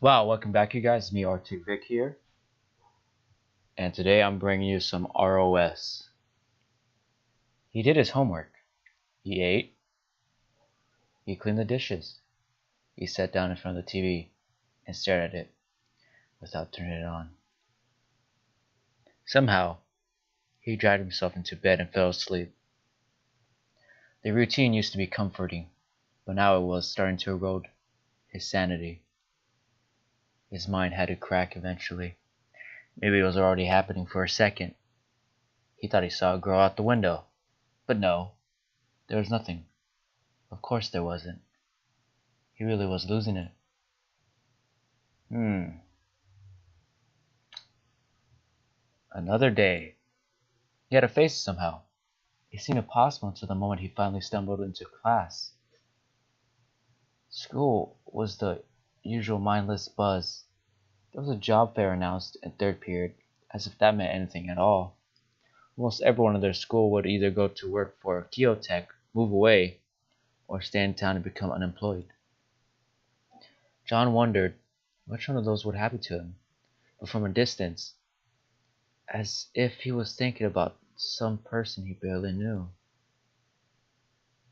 Wow, welcome back you guys, me Arctic Vic here, and today I'm bringing you some ROS. He did his homework, he ate, he cleaned the dishes, he sat down in front of the TV and stared at it without turning it on. Somehow, he dragged himself into bed and fell asleep. The routine used to be comforting, but now it was starting to erode his sanity. His mind had to crack eventually. Maybe it was already happening for a second. He thought he saw a girl out the window. But no, there was nothing. Of course there wasn't. He really was losing it. Another day. He had to face it somehow. It seemed impossible until the moment he finally stumbled into class. School was the usual mindless buzz. There was a job fair announced in third period, as if that meant anything at all. Almost everyone in their school would either go to work for Geotech, move away, or stay in town and become unemployed. John wondered which one of those would happen to him, but from a distance, as if he was thinking about some person he barely knew.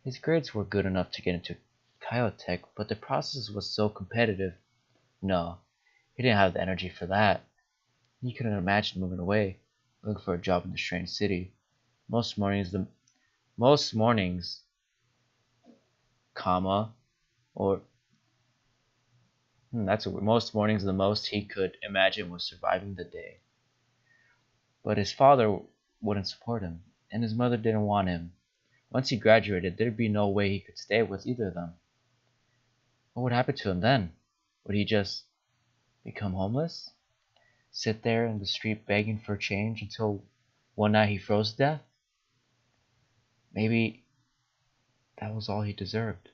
His grades were good enough to get into Geotech, but the process was so competitive. No, he didn't have the energy for that. He couldn't imagine moving away, looking for a job in the strange city. Most mornings, comma, or most mornings the most he could imagine was surviving the day. But his father wouldn't support him, and his mother didn't want him. Once he graduated, there'd be no way he could stay with either of them. What would happen to him then? Would he just become homeless? Sit there in the street begging for change until one night he froze to death? Maybe that was all he deserved. ...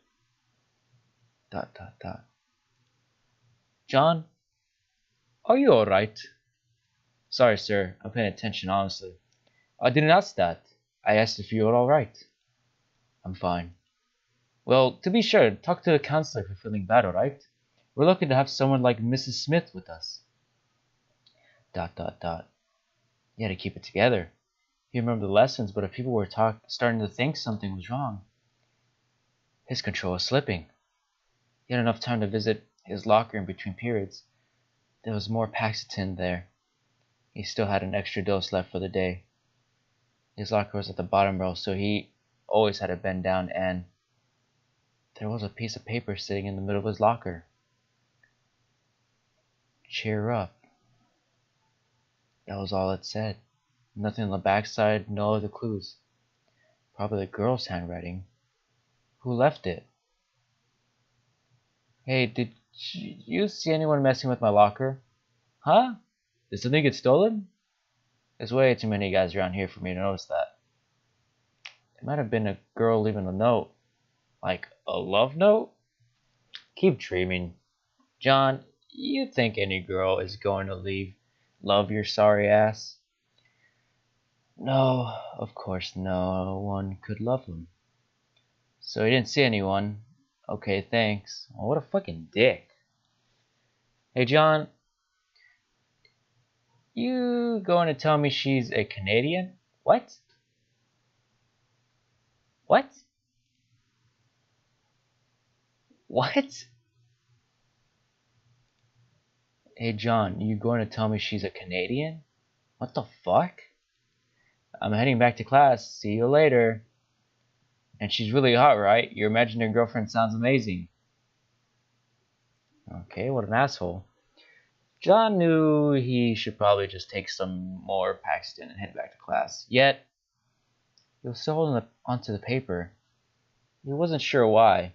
John, are you alright? Sorry, sir, I'm paying attention, honestly. I didn't ask that. I asked if you were alright. I'm fine. Well, to be sure, talk to the counselor if you're feeling bad, alright? We're lucky to have someone like Mrs. Smith with us. ... He had to keep it together. He remembered the lessons, but if people were starting to think something was wrong, his control was slipping. He had enough time to visit his locker in between periods. There was more Paxton there. He still had an extra dose left for the day. His locker was at the bottom row, so he always had to bend down, and there was a piece of paper sitting in the middle of his locker. Cheer up. That was all it said. Nothing on the backside, no other clues. Probably the girl's handwriting. Who left it? Hey, did you see anyone messing with my locker? Huh? Did something get stolen? There's way too many guys around here for me to notice that. It might have been a girl leaving a note. Like a love note? Keep dreaming. John, you think any girl is going to love your sorry ass? No, of course no one could love him. So he didn't see anyone. Okay, thanks. Oh, what a fucking dick. Hey, John, you going to tell me she's a Canadian? What? What? What? Hey, John, you going to tell me she's a Canadian? What the fuck? I'm heading back to class. See you later. And she's really hot, right? Your imaginary girlfriend sounds amazing. Okay, what an asshole. John knew he should probably just take some more Paxton and head back to class. Yet, he was still holding onto the paper. He wasn't sure why.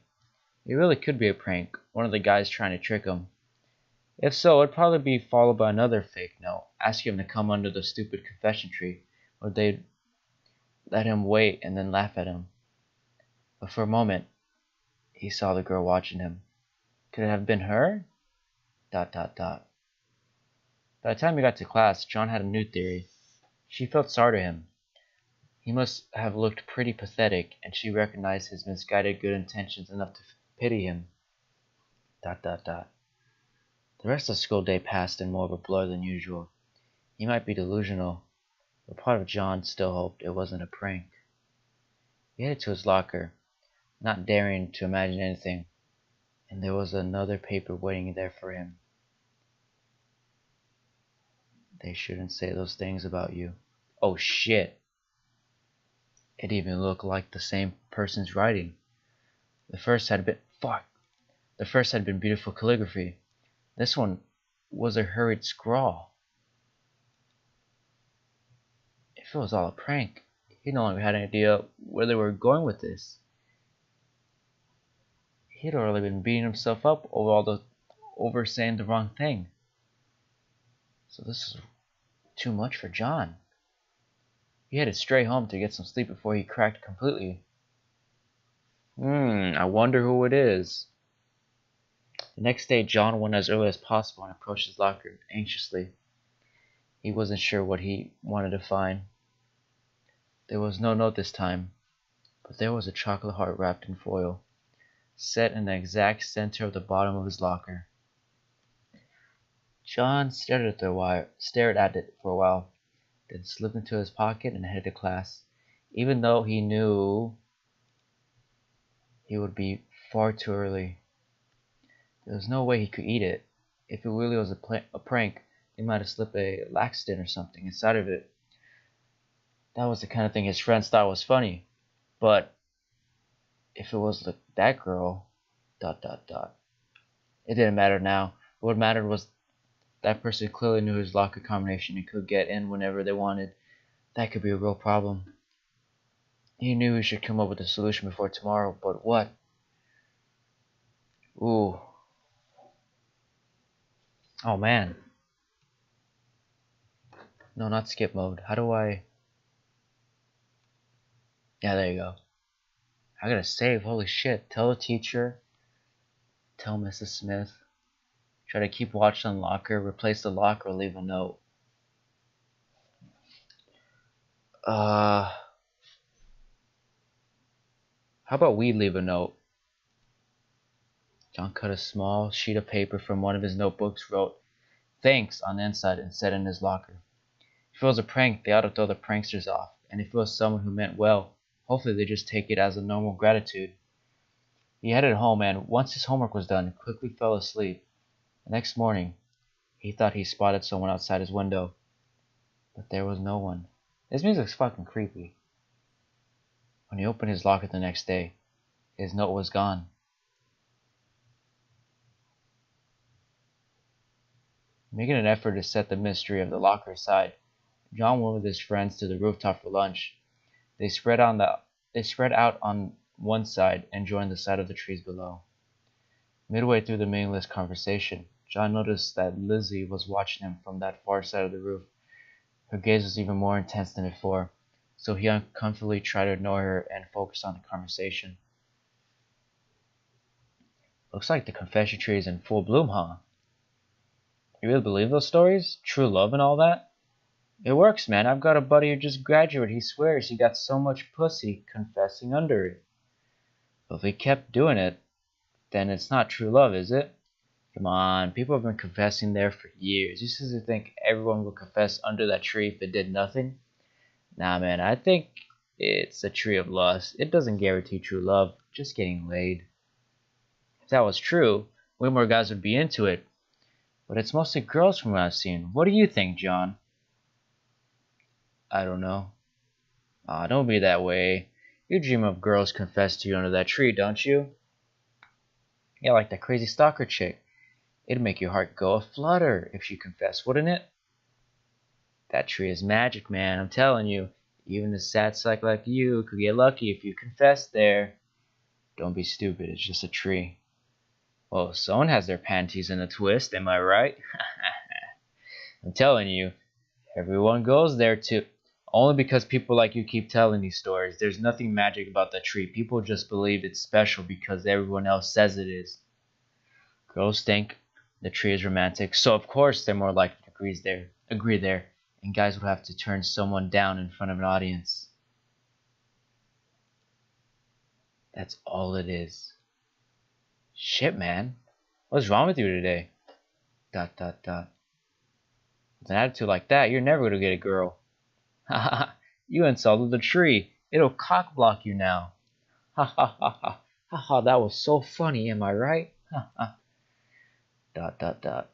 It really could be a prank, one of the guys trying to trick him. If so, it'd probably be followed by another fake note, asking him to come under the stupid confession tree, or they'd let him wait and then laugh at him. But for a moment, he saw the girl watching him. Could it have been her? ... By the time he got to class, John had a new theory. She felt sorry to him. He must have looked pretty pathetic, and she recognized his misguided good intentions enough to pity him. ... The The rest of the school day passed in more of a blur than usual. He might be delusional, but part of John still hoped it wasn't a prank. He headed to his locker, not daring to imagine anything, and there was another paper waiting there for him. They shouldn't say those things about you. Oh shit! It even looked like the same person's writing. The first had been The first had been beautiful calligraphy. This one was a hurried scrawl. If it was all a prank, he no longer had any idea where they were going with this. He had already been beating himself up over saying the wrong thing. So this is too much for John. He headed straight home to get some sleep before he cracked completely. I wonder who it is. The next day, John went as early as possible and approached his locker anxiously. He wasn't sure what he wanted to find. There was no note this time, but there was a chocolate heart wrapped in foil, set in the exact center of the bottom of his locker. John stared at it for a while, then slipped into his pocket and headed to class, even though he knew he would be far too early. There was no way he could eat it. If it really was a prank, they might have slipped a laxative or something inside of it. That was the kind of thing his friends thought was funny. But if it was that girl, ... It didn't matter now. What mattered was that person clearly knew his locker combination and could get in whenever they wanted. That could be a real problem. He knew he should come up with a solution before tomorrow, but what? Ooh. Oh man. No, not skip mode. How do I... Yeah, there you go. I gotta save. Holy shit. Tell the teacher. Tell Mrs. Smith. Try to keep watch on locker. Replace the lock or leave a note. How about we leave a note? John cut a small sheet of paper from one of his notebooks, wrote "Thanks" on the inside, and set it in his locker. If it was a prank, they ought to throw the pranksters off, and if it was someone who meant well, hopefully they just take it as a normal gratitude. He headed home and, once his homework was done, quickly fell asleep. The next morning, he thought he spotted someone outside his window, but there was no one. This music's fucking creepy. When he opened his locker the next day, his note was gone. Making an effort to set the mystery of the locker aside, John went with his friends to the rooftop for lunch. They spread out on one side, enjoying the sight of the trees below. Midway through the meaningless conversation, John noticed that Lizzie was watching him from that far side of the roof. Her gaze was even more intense than before, so he uncomfortably tried to ignore her and focus on the conversation. Looks like the confession tree is in full bloom, huh? You really believe those stories? True love and all that? It works, man. I've got a buddy who just graduated. He swears he got so much pussy confessing under it. But if he kept doing it, then it's not true love, is it? Come on, people have been confessing there for years. You seriously think everyone would confess under that tree if it did nothing? Nah, man, I think it's a tree of lust. It doesn't guarantee true love, just getting laid. If that was true, way more guys would be into it. But it's mostly girls from what I've seen. What do you think, John? I don't know. Aw, don't be that way. You dream of girls confess to you under that tree, don't you? Yeah, like that crazy stalker chick. It'd make your heart go a-flutter if she confessed, wouldn't it? That tree is magic, man, I'm telling you. Even a sad psych like you could get lucky if you confess there. Don't be stupid, it's just a tree. Well, someone has their panties in a twist, am I right? I'm telling you, everyone goes there too. Only because people like you keep telling these stories. There's nothing magic about that tree. People just believe it's special because everyone else says it is. Girls think the tree is romantic, so of course they're more likely to agree there, and guys would have to turn someone down in front of an audience. That's all it is. Shit, man. What's wrong with you today? Dot dot dot. With an attitude like that, you're never gonna get a girl. Ha ha ha. You insulted the tree. It'll cock block you now. Ha ha ha ha. Ha ha, that was so funny, am I right? Ha ha. Dot dot dot.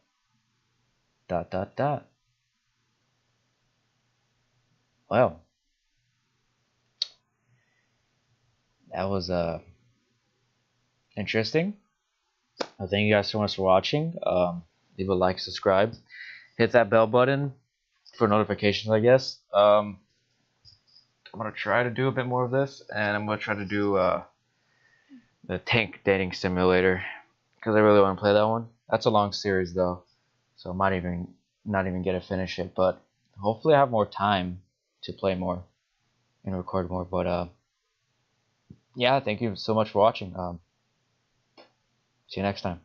Dot dot dot. Well, that was interesting. Thank you guys so much for watching. Leave a like, subscribe, hit that bell button for notifications, I guess. I'm gonna try to do a bit more of this, and I'm gonna try to do the Tank Dating Simulator because I really want to play that one. That's a long series though, so I might even not even get to finish it. But hopefully, I have more time to play more and record more. But yeah, thank you so much for watching. See you next time.